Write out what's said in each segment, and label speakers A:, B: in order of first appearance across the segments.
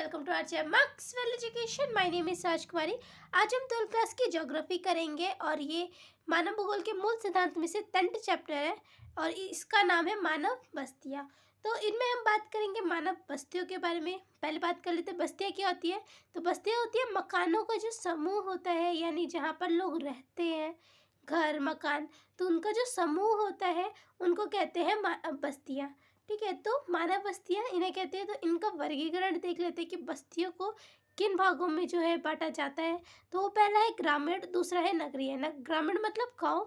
A: Welcome to our channel Maxwell education. My name is Rajkumari. आज हम 12th class की geography करेंगे और ये मानव भूगोल के मूल सिद्धांत में से 10th चैप्टर है और इसका नाम है मानव बस्तियाँ। तो इनमें हम बात करेंगे मानव बस्तियों के बारे में। पहले बात कर लेते हैं बस्तियाँ क्या होती है। तो बस्तियाँ होती है मकानों का जो समूह होता है, यानी जहाँ पर लोग रहते हैं, घर मकान, तो उनका जो समूह होता है उनको कहते हैं बस्तियाँ। ठीक है, तो मानव बस्तियाँ इन्हें कहते हैं। तो इनका वर्गीकरण देख लेते हैं कि बस्तियों को किन भागों में जो है बांटा जाता है। तो वो पहला है ग्रामीण, दूसरा है नगरीय। ग्रामीण मतलब गाँव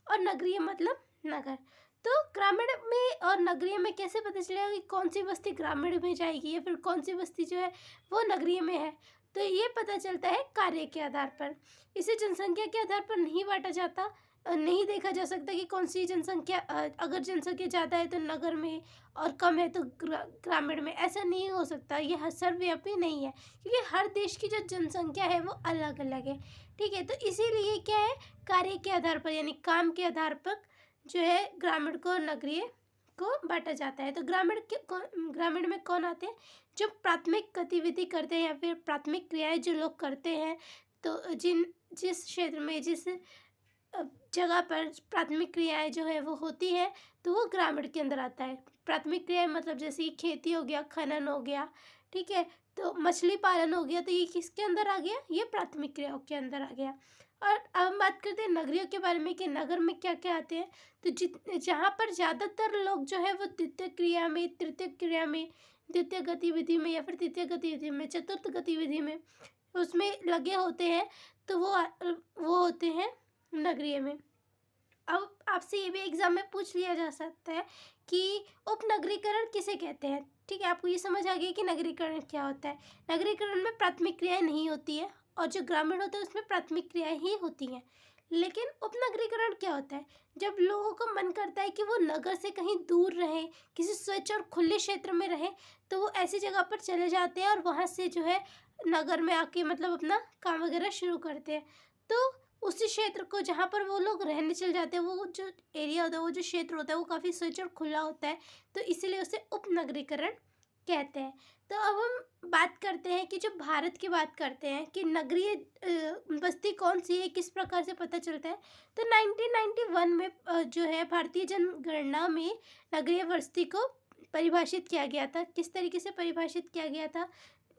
A: और नगरीय मतलब नगर। तो ग्रामीण में और नगरीय में कैसे पता चलेगा कि कौन सी बस्ती ग्रामीण में जाएगी या फिर कौन सी बस्ती जो है वो नगरीय में है। तो ये पता चलता है कार्य के आधार पर। इसे जनसंख्या के आधार पर नहीं बांटा जाता, नहीं देखा जा सकता कि कौन सी जनसंख्या, अगर जनसंख्या ज़्यादा है तो नगर में और कम है तो ग्रामीण में। ऐसा नहीं हो सकता, ये सर्वव्यापी नहीं है क्योंकि हर देश की जो जनसंख्या है वो अलग अलग है। ठीक है, तो इसीलिए क्या है, कार्य के आधार पर यानी काम के आधार पर जो है ग्रामीण को नगरीय को बांटा जाता है। तो ग्रामीण में कौन आते हैं, जो प्राथमिक गतिविधि करते हैं या फिर प्राथमिक क्रियाएं जो लोग करते हैं। तो जिस क्षेत्र में जिस जगह पर प्राथमिक क्रियाएं जो है वो होती है तो वो ग्रामीण के अंदर आता है। प्राथमिक क्रियाएं मतलब जैसे कि खेती हो गया, खनन हो गया, ठीक है, तो मछली पालन हो गया, तो ये किसके अंदर आ गया, ये प्राथमिक क्रियाओं के अंदर आ गया। और अब हम बात करते हैं नगरियों के बारे में कि नगर में क्या क्या आते हैं। तो जहाँ पर ज़्यादातर लोग जो है वो द्वितीय क्रिया में, तृतीय क्रिया में, द्वितीय गतिविधि में या फिर तृतीय गतिविधि में, चतुर्थ गतिविधि में उसमें लगे होते हैं, तो वो होते हैं नगरीय में। अब आपसे ये भी एग्जाम में पूछ लिया जा सकता है कि उपनगरीकरण किसे कहते हैं। ठीक है, आपको ये समझ आ गया कि नगरीकरण क्या होता है। नगरीकरण में प्राथमिक क्रियाएं नहीं होती है और जो ग्रामीण होता है उसमें प्राथमिक क्रियाएं ही होती हैं। लेकिन उपनगरीकरण क्या होता है, जब लोगों को मन करता है कि वो नगर से कहीं दूर रहे, किसी स्वच्छ और खुले क्षेत्र में रहे, तो वो ऐसी जगह पर चले जाते हैं और वहाँ से जो है नगर में आके मतलब अपना काम वगैरह शुरू करते हैं। तो उसी क्षेत्र को जहाँ पर वो लोग रहने चले जाते हैं, वो जो एरिया होता है, वो जो क्षेत्र होता है वो काफ़ी स्वच्छ और खुला होता है, तो इसीलिए उसे उपनगरीकरण कहते हैं। तो अब हम बात करते हैं कि जो भारत की बात करते हैं कि नगरीय बस्ती कौन सी है, किस प्रकार से पता चलता है। तो 1991 में जो है भारतीय जनगणना में नगरीय बस्ती को परिभाषित किया गया था। किस तरीके से परिभाषित किया गया था,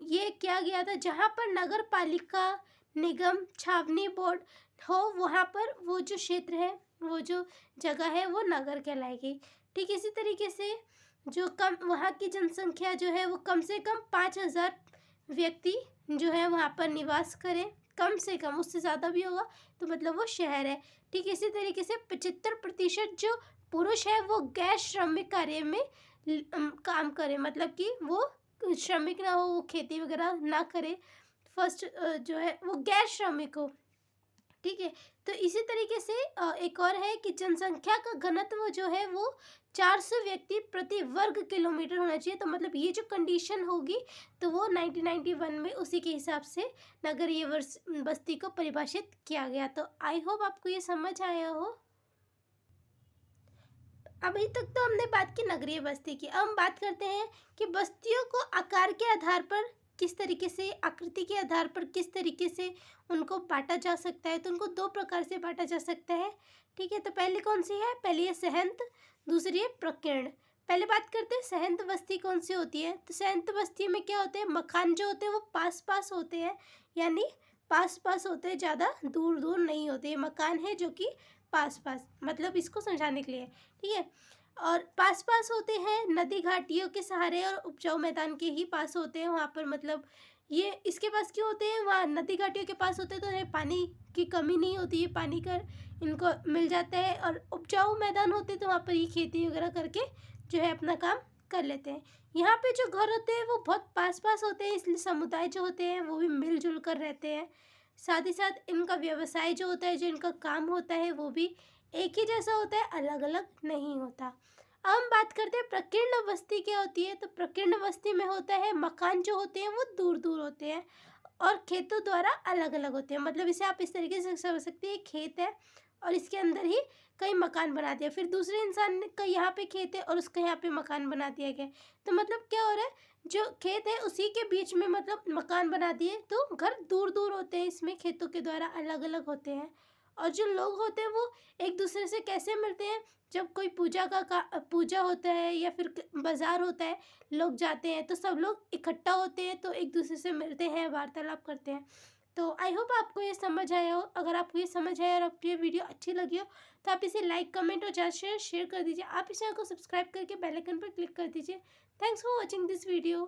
A: ये किया गया था जहाँ पर नगर पालिका, निगम, छावनी बोर्ड हो, वहाँ पर वो जो क्षेत्र है, वो जो जगह है वो नगर कहलाएगी। ठीक इसी तरीके से जो कम वहाँ की जनसंख्या जो है वो कम से कम 5,000 व्यक्ति जो है वहाँ पर निवास करें, कम से कम, उससे ज़्यादा भी होगा तो मतलब वो शहर है। ठीक इसी तरीके से 75% जो पुरुष है वो गैर श्रमिक कार्य में काम करें, मतलब कि वो श्रमिक ना हो, वो खेती वगैरह ना करे, फर्स्ट जो है वो गैर श्रमिक हो। ठीक है, तो इसी तरीके से एक और है कि जनसंख्या का घनत्व जो है वो 400 व्यक्ति प्रति वर्ग किलोमीटर होना चाहिए। तो मतलब ये जो कंडीशन होगी तो वो 1991 में उसी के हिसाब से नगरीय बस्ती को परिभाषित किया गया। तो आई होप आपको ये समझ आया हो। अभी तक तो हमने बात की नगरीय बस्ती की। अब हम बात करते हैं कि बस्तियों को आकार के आधार पर किस तरीके से, आकृति के आधार पर किस तरीके से उनको बांटा जा सकता है। तो उनको दो प्रकार से बांटा जा सकता है। ठीक है, तो पहली कौन सी है, पहली है सहंत, दूसरी है प्रकीर्ण। पहले बात करते हैं सहंत बस्ती कौन सी होती है। तो सहंत बस्ती में क्या होते हैं, मकान जो होते हैं वो पास पास होते हैं, यानी पास पास होते हैं, ज़्यादा दूर दूर नहीं होते। ये मकान है जो कि पास पास, मतलब इसको समझाने के लिए। ठीक है, और पास पास होते हैं, नदी घाटियों के सहारे और उपजाऊ मैदान के ही पास होते हैं। वहाँ पर मतलब ये इसके पास क्यों होते हैं, वहाँ नदी घाटियों के पास होते हैं तो उन्हें पानी की कमी नहीं होती है, पानी का इनको मिल जाता है। और उपजाऊ मैदान होते हैं तो वहाँ पर ही खेती वगैरह करके जो है अपना काम कर लेते हैं। यहाँ पे जो घर होते हैं वो बहुत पास पास होते हैं, इसलिए समुदाय जो होते हैं वो भी मिलजुल कर रहते हैं। साथ ही साथ इनका व्यवसाय जो होता है, जो इनका काम होता है वो भी एक ही जैसा होता है, अलग अलग नहीं होता। अब हम बात करते हैं प्रकीर्ण बस्ती क्या होती है। तो प्रकीर्ण बस्ती में होता है मकान जो होते हैं वो दूर दूर होते हैं और खेतों द्वारा अलग अलग होते हैं। मतलब इसे आप इस तरीके से समझ सकते हैं, खेत है और इसके अंदर ही कहीं मकान बना दिया, फिर दूसरे इंसान ने का यहाँ पे खेत है और उसका यहाँ पे मकान बना दिया गया। तो मतलब क्या हो रहा है, जो खेत है उसी के बीच में मतलब मकान बना दिए, तो घर दूर दूर होते हैं, इसमें खेतों के द्वारा अलग अलग होते हैं। और जो लोग होते हैं वो एक दूसरे से कैसे मिलते हैं, जब कोई पूजा होता है या फिर बाजार होता है, लोग जाते हैं तो सब लोग इकट्ठा होते हैं, तो एक दूसरे से मिलते हैं, वार्तालाप करते हैं। तो आई होप आपको ये समझ आया हो। अगर आपको ये समझ आया और आपको ये वीडियो अच्छी लगी हो तो आप इसे लाइक, कमेंट और ज़्यादा से शेयर कर दीजिए। आप इस चैनल को सब्सक्राइब करके बेल आइकन पर क्लिक कर दीजिए। Thanks for watching this video.